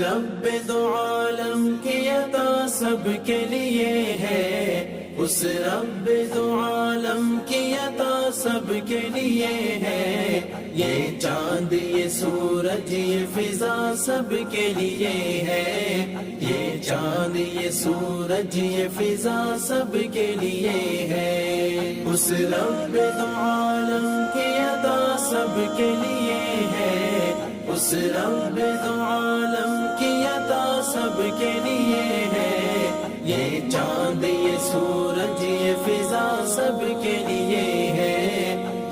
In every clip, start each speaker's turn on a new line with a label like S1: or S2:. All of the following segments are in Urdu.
S1: رب دو عالم کی عطا سب کے لیے ہے، اس رب دو عالم کی عطا سب کے لیے ہے، یہ چاند یہ سورج یہ فضا سب کے لیے ہے، یہ چاند یہ سورج یہ فضا سب کے لیے ہے، اس رب دو عالم کی عطا سب کے لیے ہے، اس رب دو عالم کی عطا سب کے لیے ہے، یہ چاند یہ سورج یہ فضا سب کے لیے ہے،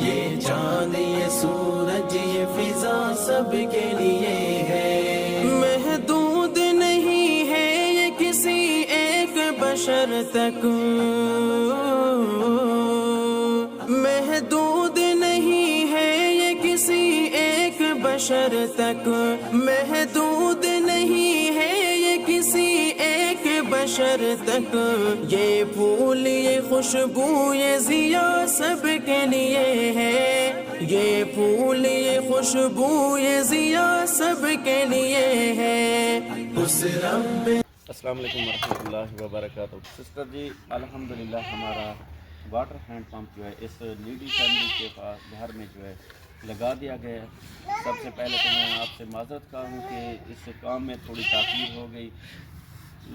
S1: یہ چاند یہ سورج یہ فضا سب کے لیے ہے، محدود نہیں ہے یہ کسی ایک بشر تک، محدود نہیں ہے یہ کسی ایک بشر تک، محدود نہیں ہے یہ کسی ایک بشر تک، یہ پھول یہ خوشبو یہ ضیا سب کے لیے ہے، یہ پھول یہ خوشبو یہ ضیا سب کے لیے ہے، اس رب۔
S2: السلام علیکم ورحمۃ اللہ وبرکاتہ۔ سسٹر جی الحمدللہ ہمارا واٹر ہینڈ پمپ جو ہے اس نیڈی فیملی کے پاس گھر میں جو ہے لگا دیا گیا ہے۔ سب سے پہلے تو میں آپ سے معذرت کرتا ہوں کہ اس کام میں تھوڑی تاخیر ہو گئی،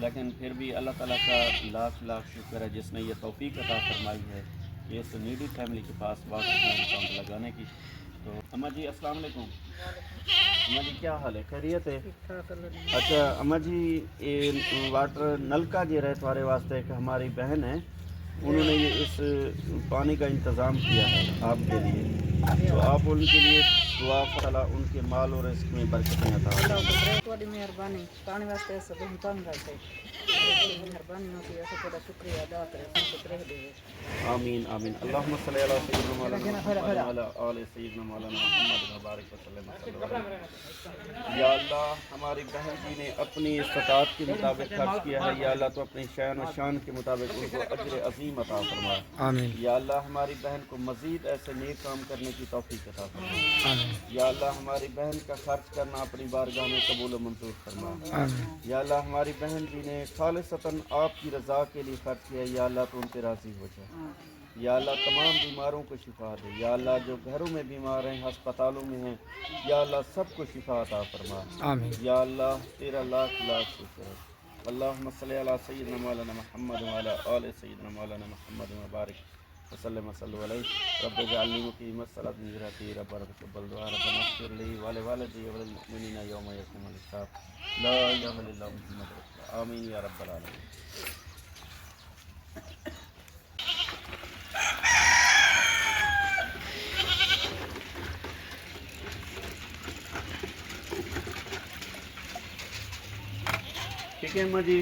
S2: لیکن پھر بھی اللہ تعالیٰ کا لاکھ لاکھ شکر ہے جس نے یہ توفیق عطا فرمائی ہے کہ اس نیڈی فیملی کے پاس واٹر ہینڈ پمپ لگانے کی۔ تو اماں جی السلام علیکم۔ اماں جی کیا حال ہے؟ خیریت ہے؟ اچھا اماں جی یہ واٹر نلکا جو ہے تمہارے واسطے ایک ہماری بہن ہے، انہوں نے یہ اس پانی کا انتظام کیا ہے آپ کے لیے، تو آپ ان کے لیے دعا تعالیٰ ان کے مال اور رزق میں برکتیں عطا فرمائے۔
S3: تھوڑی مہربانی پانی واسطے سب ہم تنگ رہتے مہربانی ہوتی ہے، تھوڑا شکریہ ادا کرے سب رہ دے۔
S2: آمین آمین۔ اللہم صلی علی سیدنا مولانا محمد وعلی آل سیدنا مولانا محمد وبارک وسلم صلی اللہ علیہ وسلم۔ یا اللہ ہماری بہن جی نے اپنی استطاعت کے مطابق خرچ کیا ہے، یا اللہ تو اپنی شان و شان کے مطابق ان کو اجر عظیم عطا فرما۔
S4: آمین۔
S2: یا اللہ ہماری بہن کو مزید ایسے نیک کام کرنے کی توفیق عطا فرما۔
S4: آمین۔
S2: یا اللہ ہماری بہن کا خرچ کرنا اپنی بارگاہ میں قبول و منظور فرما۔
S4: آمین۔
S2: یا اللہ ہماری بہن جی نے خالصتاً آپ کی رضا کے لیے خرچ کیا، یا اللہ تو ان پہ راضی ہو جائے۔ یا اللہ تمام بیماروں کو شفا دے، یا اللہ جو گھروں میں بیمار ہیں ہسپتالوں میں ہیں، یا اللہ سب کو شفا عطا فرما۔
S4: آمین۔
S2: یا اللہ تیرا لاکھ لاکھ شکر ہے۔ اللہم صلی علی سیدنا مولانا محمد وعلی آل سیدنا مولانا محمد وبارک وسلم وصلی علیہ۔ رب اجعلنی مقیم الصلاۃ من ذریتی ربنا تقبل دعاء ربنا اغفر لی ولوالدی وللمؤمنین یوم یقوم الحساب۔ لا الہ الا اللہ محمد رسول اللہ۔ آمین یا رب العالمین۔ ٹھیک ہے اماں جی،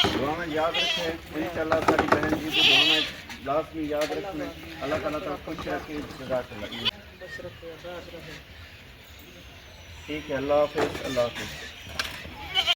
S2: دعا میں یاد رکھیں انشاءاللہ ساری بہن جی کو دعا میں لازمی یاد رکھیں۔ اللہ تعالیٰ تو خوش رکھے، جزاک اللہ۔ ٹھیک ہے، اللہ حافظ، اللہ حافظ۔